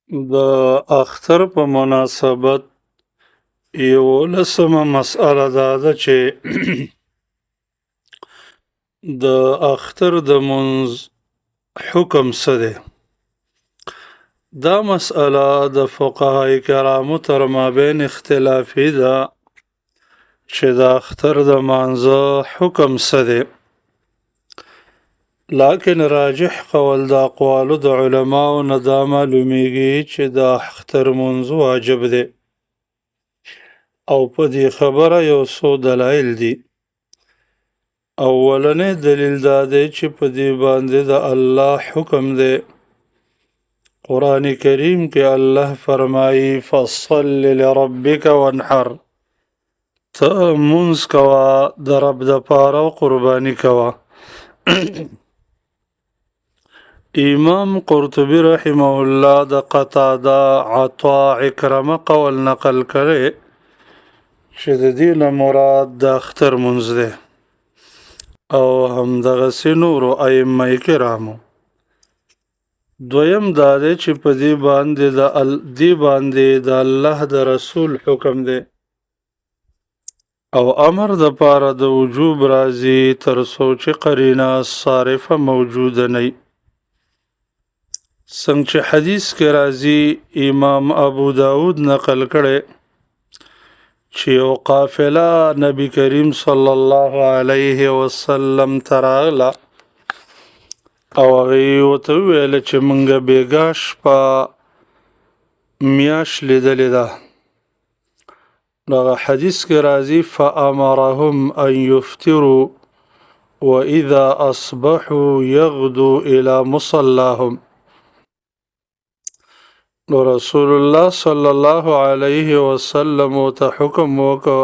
د اختر په مناسبت یولسمه مسئله دا ده چې د اختر د منځ حکم څه دی. دا مسئله د فقهای کرامو تر مابین اختلافي ده چې د اختر د مانځه حکم څه دی، لیکن راجح قول د اقوالو د علماو نه دا معلومیږي چې د اختر منځ واجب دی، او په دې خبره یو څو دلایل دي. اولنی دلیل دا دی چې په دې باندې د الله حکم دی. قرآن کریم کې الله فرمایي فصل لربک وانحر، ته منځ کوه د رب د پاره او قرباني کوه. امام قرطبي رحمه الله د قتاده عطا عکرمه قول نقل کړي چې د دې نه مراد د اختر منځ دی، او همدغسې نورو ائمه کرامو. دویم دا دی چې په دې باندې د الله د رسول حکم دی، او امر د پاره د وجوب راځي تر څو چې قرینه صارفه موجوده نه وي. څنګه چې حدیث کې راځي، امام ابو داود نقل کړي چې یو قافله نبی کریم صلی الله علیه وسلم ته راغله، او هغې ورته وویل چې موږ بېګا شپه میاشت لیدلې ده. دغه حدیث کې راځي فامرهم ان یفطروا واذا اصبحوا یغدو الى مصلاهم. نو رسول الله صلی الله علیه وسلم ته حکم وکړ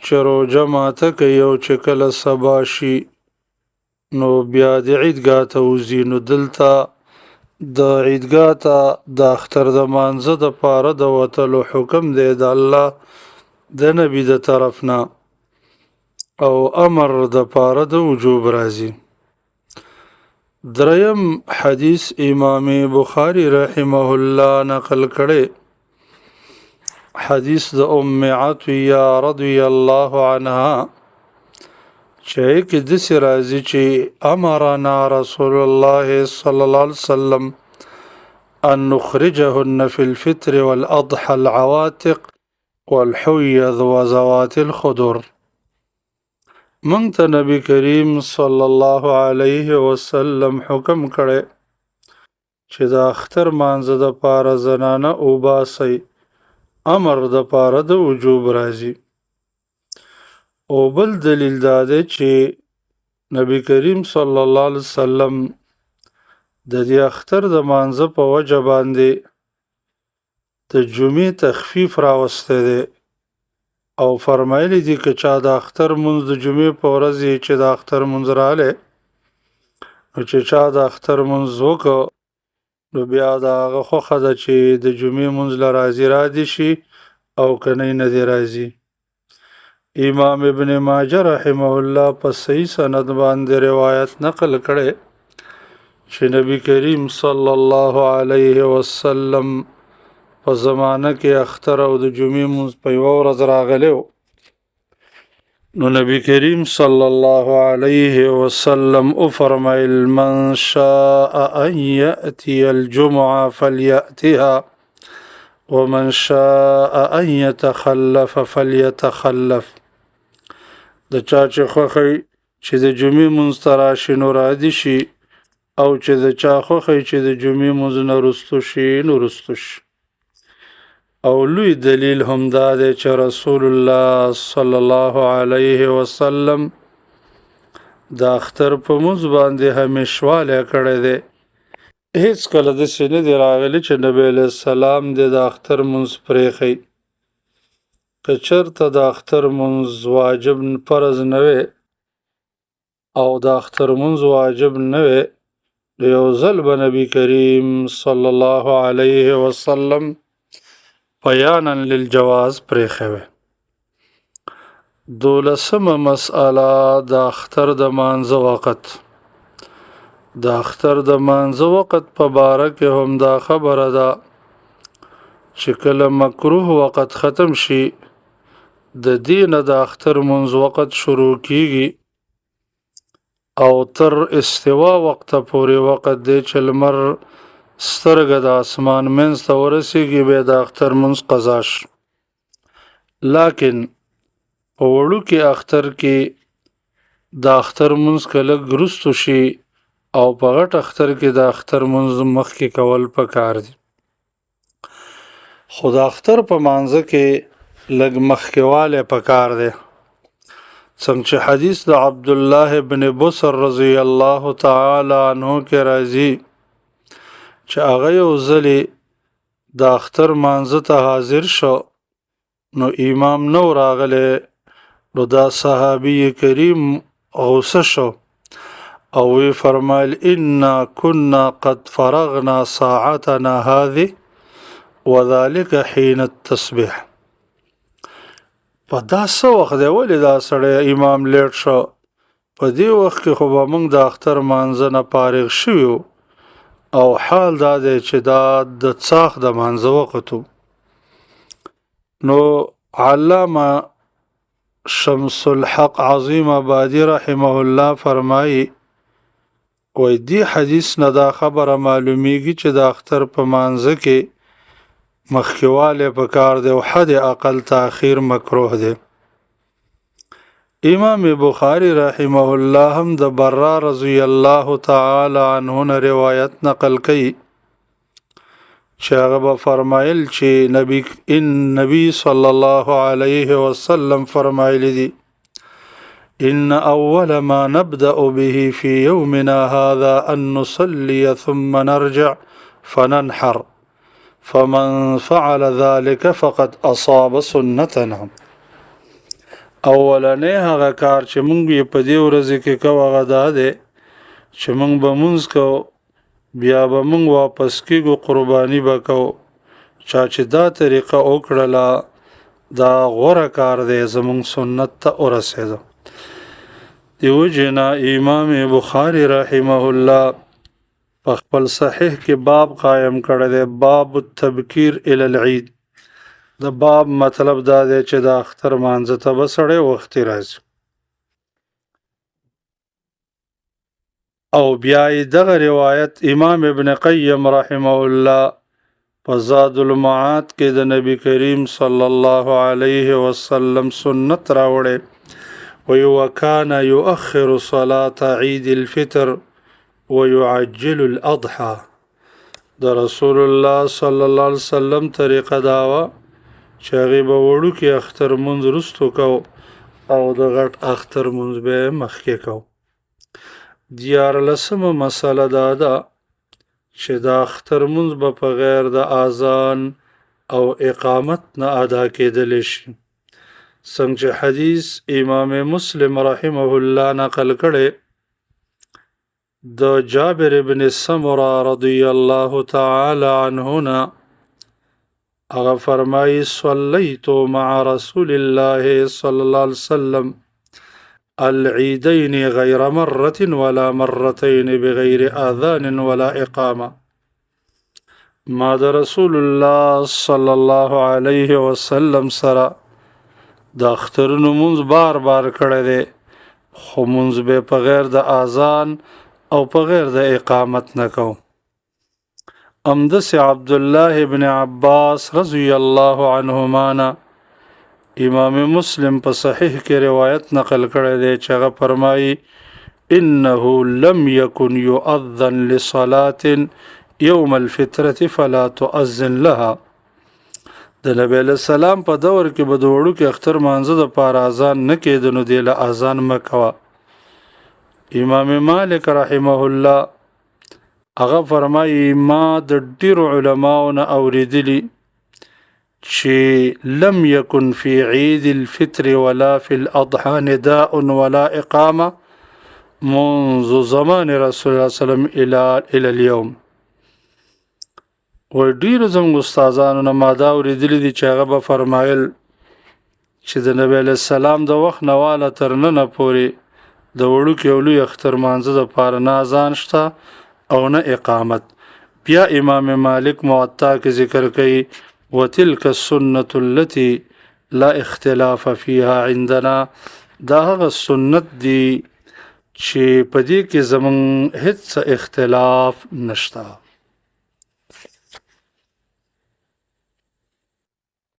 چې روژه ماته کوي، او چې کله سبا شي نو بیا د عیدګاه ته وځي. نو دلته د عیدګاه ته د اختر د مانځه د پاره د وتلو حکم دی د الله د نبی د طرف نه، او امر د پاره د وجوب راځي. دریم حدیث امام بخاری رحمه الله نقل کړي، حدیث د ام عطیه رضی الله عنها چې کې داسې راځي چې امرنا رسول الله صلی الله علیه وسلم ان نخرجهن فی الفطر والاضحى العواتق والحویض وذوات الخدر. مونږ ته نبی کریم صلی الله علیه وسلم حکم کړی چې د اختر مانځه د پاره زنانه وباسئ، امر د پاره د وجوب راځي. او بل دلیل دا دی چې نبی کریم صلی الله علیه وسلم د دې اختر د مانځه په وجه باندې د جمعې تخفیف راوستی دی، او فرمایلی دي که چا د اختر منځ د جمعې په ورځ چې د اختر منځ راغلی، نو چې چا د اختر منځ وکړ نو بیا د هغه خوښه ده چې د جمعې منځ له راضي شي، او که نه دی راځي. امام ابن ماجه رحمه الله په صحیح سند باندې روایت نقل کړي چې نبی کریم صلی الله علیه وسلم په زمانه کې اختر او د جمعې منځ په یوه ورځ راغلی و. نو نبی کریم صلی الله علیه وسلم وفرمایل من شاء ان یأتی الجمعه فلیأتها ومن شاء ان یتخلف فلیتخلف. د چا چې خوښی چې د جمعې منځ ته راشي نو رادي شي، او چې د چا خوښی چې د جمعې منځ نه رستو شي نو رستو شي. او لوی دلیل هم دا دی چې رسول الله صلی الله علیه وسلم د اختر په منځ باندې همیشوالی کړی دی. هیڅ کله داسې نه دی راغلی چې نبی علیه السلام د اختر منځ پرېښی. که چېرته د اختر منځ واجب فرض نه وی او د اختر منځ واجب نه وی، یو ځل به نبی کریم صلی الله علیه وسلم بیانا للجواز پرېښی وی. دولسمه مسئله د اختر د مانځه وخت. د اختر د مانځه وخت په باره کې هم دا خبره ده چې کله مکروه وخت ختم شي د دین د اختر منځ وخت شروع کیږي او تر استوا وخت پورې وخت دی چې لمر سترګه د اسمان منځ ته ورسیږي بیا د اختر منځ قضا شي لیکن په وړوکي اختر کې د اختر منځ که لږ وروستو شي او په غټ اختر کې د اختر منځ مخکې کول پکار دي خو د اختر په مانځه کې لږ مخکېوالی پکار دی څنګه چې حدیث د عبدالله بن بصر رضی الله تعالی عنه کې راځي چې هغه یو ځلې د اختر مانځه ته حاضر شو نو امام نو راغلی نو دا صحابي کریم غوسه شو او وی فرمایل انا كنا قد فرغنا ساعتنا هذه وذلك حين التسبيح په دا څه وخت دی ولې دا سړی امام لیټ شو په دې وخت کې خو به موږ د اختر مانځه نه فارغ شوي او حال دا دی چې دا د څاښ د مانځه وخت و نو علامه شمس الحق عظیم آبادی رحمه الله فرمایي وای دی حدیث نه دا خبره معلومیږي چې د اختر په مانځه کې مخکېوالی پکار دی او حد اقل تاخیر مکروه دی امام بخاری رحمه الله هم د برا رضی الله تعالی عنه نه روایت نقل کړي چې هغه به فرمایل چې نبی صلی الله علیه وسلم فرمایلی دي ان اول ما نبدأ به في يومنا هذا ان نصلي ثم نرجع فننحر فمن فعل ذلك فقد اصاب سنتنا اولنې هغه کار چې مونږ یې په دې ورځ کې کوو هغه دا دی چې مونږ به مونځ کوو بیا به مونږ واپس کېږو قرباني به کوو چا چې دا طریقه وکړله دا غوره کار دی زمونږ سنت ته ورسېده دیو جنا امام بخاری رحمه الله په خپل صحیح کې باب قائم کړی دی باب التبکیر الی العید د باب مطلب دا دی چې د اختر مانځه ته به سړی وختي راځي او بیا یې دغه روایت امام ابن قیم رحمه الله په زاد المعاد کې د نبی کریم صلی الله علیه وسلم سنت راوړی وكان يؤخر صلاة عيد الفطر ويعجل الأضحى د رسول الله صلی الله علیه وسلم طریقه داوه چې هغې به وړوکي اختر مونځ وروستو کو او د غټ اختر مونځ به یې مخکې کو دیارلسمه مسله دا ده چې د اختر مونځ به په غیر د اذان او اقامت نه ادا کېدلی شي څنګه چې حدیث امام مسلم رحمه الله نقل کړی د جابر بن سمره رضی الله تعالی عنه نه هغه فرمایي صلیت مع رسول الله صلی الله علیه وسلم العیدین غیر مرة ولا مرتين بغیر اذان ولا اقامه ما د رسول الله صلی الله علیه وسلم سره د اخترونو مونځ بار بار کړی دی خو مونځ به په غیر د اذان او په غیر د اقامت نه کو امدس عبدالله ابن عباس رضی الله عنهما نه امام مسلم په صحیح کې روایت نقل کړی دی چې هغه فرمایي انه لم يكن يؤذن لصلاة يوم الفطرة فلا تؤذن لها د نبی علیہ السلام په دور کې به د وړوکي اختر مانځه د پاره اذان نه کېده نو دی له اذان مه کوه امام مالک رحمه الله هغه فرمایي ما د ډېرو علماو نه اورېدلي چې لم يكن في عيد الفطر ولا في الأضحى نداء ولا إقامة منذ زمان رسول الله صلى الله عليه وسلم إلى اليوم و ډیرو زموږ استادانو نه ما دا اورېدلي دي چې هغه به فرمایل چې د نبی علیه السلام د وخت نه واله تر ننه پورې د وړوکي او لوی اختر مانځه دپاره نه اذان شته او نه اقامت. بیا امام مالک موطا کې ذکر کوي وتلک السنة التي لا اختلاف فيها عندنا، دا هغه سنت دی چې په دې کې زمون هیڅ اختلاف نشته.